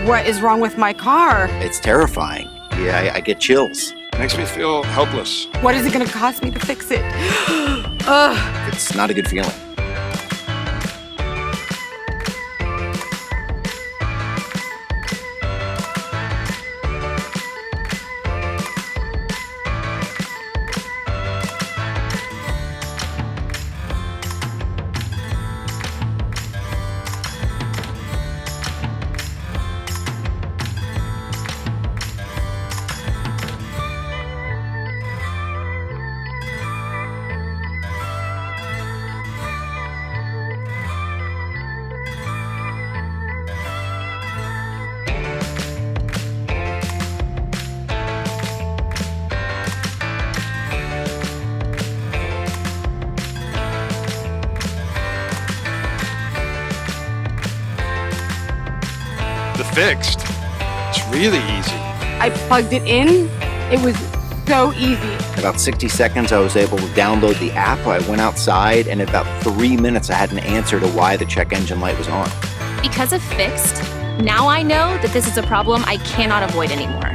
What is wrong with my car? It's terrifying. Yeah, I get chills. Makes me feel helpless. What is it going to cost me to fix it? Ugh. It's not a good feeling. The FixD. It's really easy. I plugged it in. It was so easy. In about 60 seconds, I was able to download the app. I went outside, and in about 3 minutes, I had an answer to why the check engine light was on. Because of FixD, now I know that this is a problem I cannot avoid anymore.